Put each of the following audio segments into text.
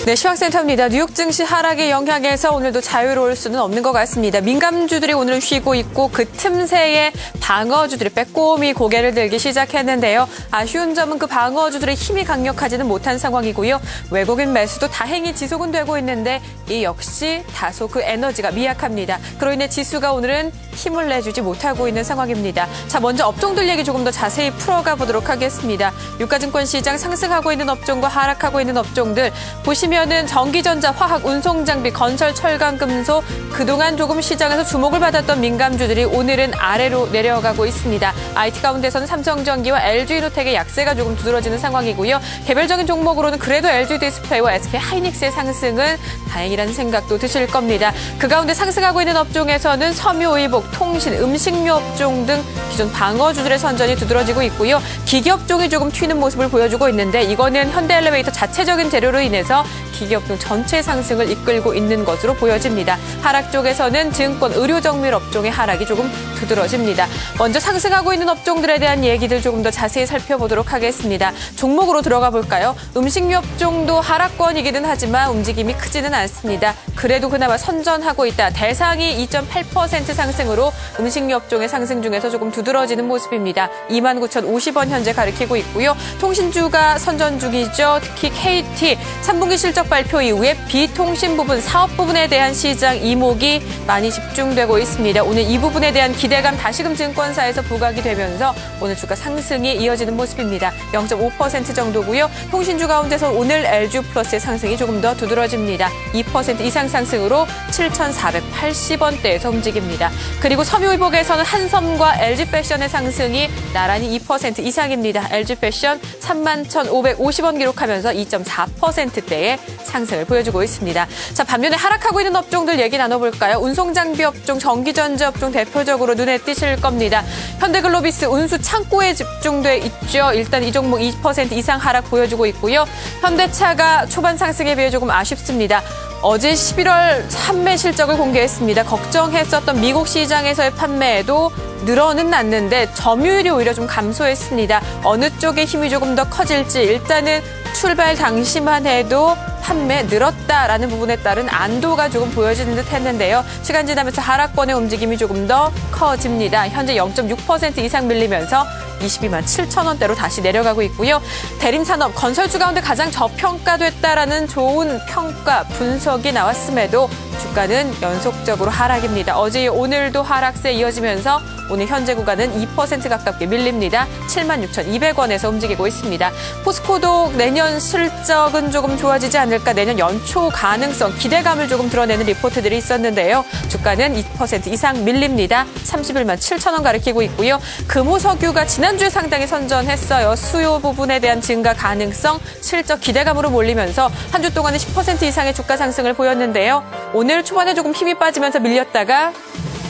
네, 시황센터입니다. 뉴욕 증시 하락의 영향에서 오늘도 자유로울 수는 없는 것 같습니다. 민감주들이 오늘은 쉬고 있고 그 틈새에 방어주들이 빼꼼히 고개를 들기 시작했는데요. 아쉬운 점은 그 방어주들의 힘이 강력하지는 못한 상황이고요. 외국인 매수도 다행히 지속은 되고 있는데 이 역시 다소 그 에너지가 미약합니다. 그로 인해 지수가 오늘은 힘을 내주지 못하고 있는 상황입니다. 자, 먼저 업종들 얘기 조금 더 자세히 풀어가 보도록 하겠습니다. 유가증권 시장 상승하고 있는 업종과 하락하고 있는 업종들 보시면은 전기전자, 화학, 운송장비, 건설, 철강, 금속 그동안 조금 시장에서 주목을 받았던 민감주들이 오늘은 아래로 내려가고 있습니다. IT 가운데서는 삼성전기와 LG이노텍의 약세가 조금 두드러지는 상황이고요. 개별적인 종목으로는 그래도 LG디스플레이와 SK하이닉스의 상승은 다행이라는 생각도 드실 겁니다. 그 가운데 상승하고 있는 업종에서는 섬유의복, 통신, 음식료 업종 등 기존 방어주들의 선전이 두드러지고 있고요. 기기업종이 조금 튀는 모습을 보여주고 있는데 이거는 현대엘리베이터 자체적인 재료로 인해서 기기업종 전체 상승을 이끌고 있는 것으로 보여집니다. 하락 쪽에서는 증권, 의료정밀 업종의 하락이 조금 두드러집니다. 먼저 상승하고 있는 업종들에 대한 얘기들 조금 더 자세히 살펴보도록 하겠습니다. 종목으로 들어가 볼까요? 음식료 업종도 하락권이기는 하지만 움직임이 크지는 않습니다. 그래도 그나마 선전하고 있다. 대상이 2.8% 상승으로 음식료 업종의 상승 중에서 조금 두드러지는 모습입니다. 29,050원 현재 가리키고 있고요. 통신주가 선전 중이죠. 특히 KT 3분기 실적 발표 이후에 비통신 부분, 사업 부분에 대한 시장 이목이 많이 집중되고 있습니다. 오늘 이 부분에 대한 기대감 다시금 증권사에서 부각이 되면서 오늘 주가 상승이 이어지는 모습입니다. 0.5% 정도고요. 통신주 가운데서 오늘 LG플러스의 상승이 조금 더 두드러집니다. 2% 이상 상승으로 7,480원대에서 움직입니다. 그리고 섬유의복에서는 한섬과 LG패션의 상승이 나란히 2% 이상입니다. LG패션 31,550원 기록하면서 2.4%대의 상승을 보여주고 있습니다. 자, 반면에 하락하고 있는 업종들 얘기 나눠볼까요? 운송장비 업종, 전기전자 업종 대표적으로 눈에 띄실 겁니다. 현대글로비스 운수 창고에 집중돼 있죠. 일단 이 종목 2% 이상 하락 보여주고 있고요. 현대차가 초반 상승에 비해 조금 아쉽습니다. 어제 11월 판매 실적을 공개했습니다. 걱정했었던 미국 시장에서의 판매에도 늘어는 났는데 점유율이 오히려 좀 감소했습니다. 어느 쪽의 힘이 조금 더 커질지 일단은 출발 당시만 해도 판매 늘었다라는 부분에 따른 안도가 조금 보여지는 듯 했는데요. 시간 지나면서 하락권의 움직임이 조금 더 커집니다. 현재 0.6% 이상 밀리면서 22만 7천 원대로 다시 내려가고 있고요. 대림산업, 건설주 가운데 가장 저평가됐다라는 좋은 평가 분석이 나왔음에도 주가는 연속적으로 하락입니다. 어제 오늘도 하락세 이어지면서 오늘 현재 구간은 2% 가깝게 밀립니다. 76,200원에서 움직이고 있습니다. 포스코도 내년 실적은 조금 좋아지지 않을까, 내년 연초 가능성, 기대감을 조금 드러내는 리포트들이 있었는데요. 주가는 2% 이상 밀립니다. 31만 7천 원 가리키고 있고요. 금호석유가 지난주에 상당히 선전했어요. 수요 부분에 대한 증가 가능성, 실적 기대감으로 몰리면서 한 주 동안에 10% 이상의 주가 상승을 보였는데요. 오늘 초반에 조금 힘이 빠지면서 밀렸다가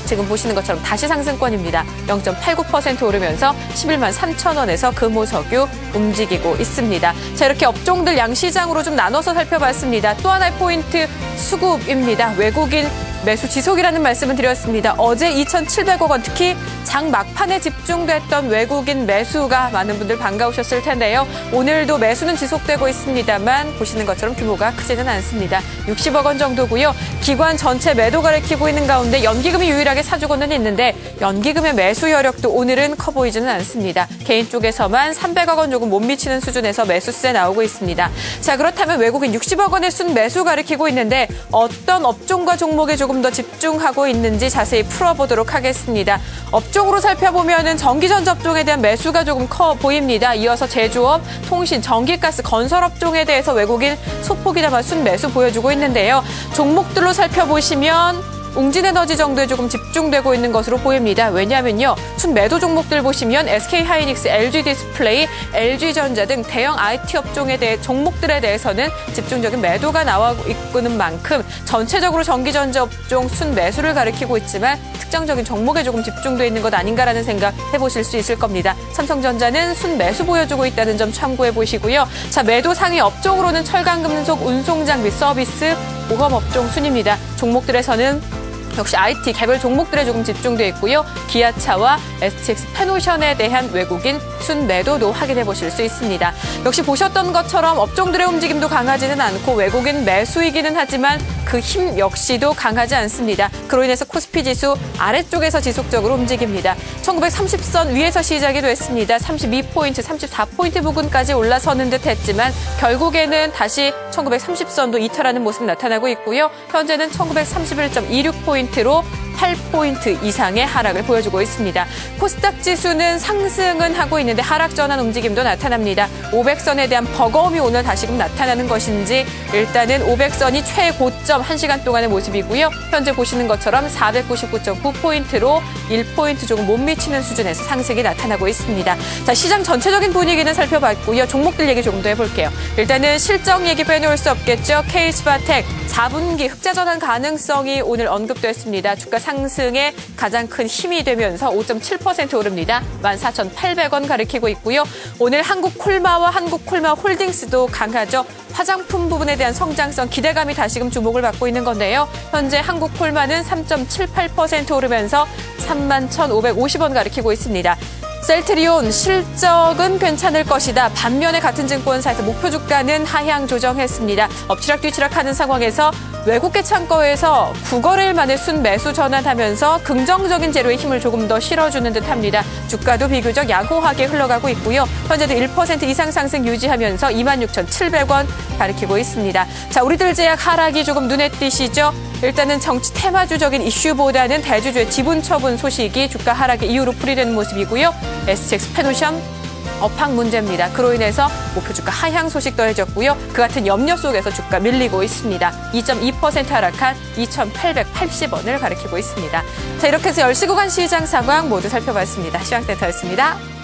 지금 보시는 것처럼 다시 상승권입니다. 0.89% 오르면서 11만 3천 원에서 금호석유 움직이고 있습니다. 자, 이렇게 업종들 양시장으로 좀 나눠서 살펴봤습니다. 또 하나의 포인트 수급입니다. 외국인 매수 지속이라는 말씀을 드렸습니다. 어제 2,700억 원, 특히 장 막판에 집중됐던 외국인 매수가 많은 분들 반가우셨을 텐데요. 오늘도 매수는 지속되고 있습니다만 보시는 것처럼 규모가 크지는 않습니다. 60억 원 정도고요. 기관 전체 매도 가리키고 있는 가운데 연기금이 유일하게 사주고는 있는데 연기금의 매수 여력도 오늘은 커 보이지는 않습니다. 개인 쪽에서만 300억 원 조금 못 미치는 수준에서 매수세 나오고 있습니다. 자, 그렇다면 외국인 60억 원의 순 매수 가리키고 있는데 어떤 업종과 종목에 조금 더 집중하고 있는지 자세히 풀어보도록 하겠습니다. 업종으로 살펴보면은 전기전자 업종에 대한 매수가 조금 커 보입니다. 이어서 제조업, 통신, 전기가스, 건설 업종에 대해서 외국인 소폭이나마 순 매수 보여주고 있는데요. 종목들로 살펴보시면 웅진에너지 정도에 조금 집중되고 있는 것으로 보입니다. 왜냐하면요, 순매도 종목들 보시면 SK하이닉스, LG디스플레이, LG전자 등 대형 IT 업종에 대해 종목들에 대해서는 집중적인 매도가 나오고 있는 만큼 전체적으로 전기전자 업종 순매수를 가리키고 있지만 특정적인 종목에 조금 집중되어 있는 것 아닌가라는 생각 해보실 수 있을 겁니다. 삼성전자는 순매수 보여주고 있다는 점 참고해 보시고요. 자, 매도 상위 업종으로는 철강, 금속, 운송장비, 서비스, 보험 업종 순입니다. 종목들에서는 역시 IT 개별 종목들에 조금 집중돼 있고요. 기아차와 STX 페노션에 대한 외국인 순매도도 확인해 보실 수 있습니다. 역시 보셨던 것처럼 업종들의 움직임도 강하지는 않고 외국인 매수이기는 하지만 그 힘 역시도 강하지 않습니다. 그로 인해서 코스피 지수 아래쪽에서 지속적으로 움직입니다. 1930선 위에서 시작이 됐습니다. 32포인트, 34포인트 부근까지 올라서는 듯 했지만 결국에는 다시 1930선도 이탈하는 모습이 나타나고 있고요. 현재는 1931.26포인트로 8포인트 이상의 하락을 보여주고 있습니다. 코스닥 지수는 상승은 하고 있는데 하락 전환 움직임도 나타납니다. 500선에 대한 버거움이 오늘 다시금 나타나는 것인지 일단은 500선이 최고점 1시간 동안의 모습이고요. 현재 보시는 것처럼 499.9포인트로 1포인트 조금 못 미치는 수준에서 상승이 나타나고 있습니다. 자, 시장 전체적인 분위기는 살펴봤고요. 종목들 얘기 조금 더 해볼게요. 일단은 실적 얘기 빼놓을 수 없겠죠. K스바텍 4분기 흑자 전환 가능성이 오늘 언급됐습니다. 주가 상승에 가장 큰 힘이 되면서 5.7% 오릅니다. 14,800원 가리키고 있고요. 오늘 한국콜마와 한국콜마 홀딩스도 강하죠. 화장품 부분에 대한 성장성 기대감이 다시금 주목을 받고 있는 건데요. 현재 한국콜마는 3.78% 오르면서 31,550원 가리키고 있습니다. 셀트리온 실적은 괜찮을 것이다. 반면에 같은 증권사에서 목표 주가는 하향 조정했습니다. 엎치락뒤치락하는 상황에서 외국계 창고에서 9거래일 만에 순매수 전환하면서 긍정적인 재료의 힘을 조금 더 실어주는 듯합니다. 주가도 비교적 양호하게 흘러가고 있고요. 현재도 1% 이상 상승 유지하면서 26,700원 가리키고 있습니다. 자, 우리들 제약 하락이 조금 눈에 띄시죠? 일단은 정치 테마주적인 이슈보다는 대주주의 지분 처분 소식이 주가 하락의 이유로 풀이되는 모습이고요. STX 페노션 업황 문제입니다. 그로 인해서 목표 주가 하향 소식 더해졌고요. 그 같은 염려 속에서 주가 밀리고 있습니다. 2.2% 하락한 2,880원을 가리키고 있습니다. 자, 이렇게 해서 10시 구간 시장 상황 모두 살펴봤습니다. 시황센터였습니다.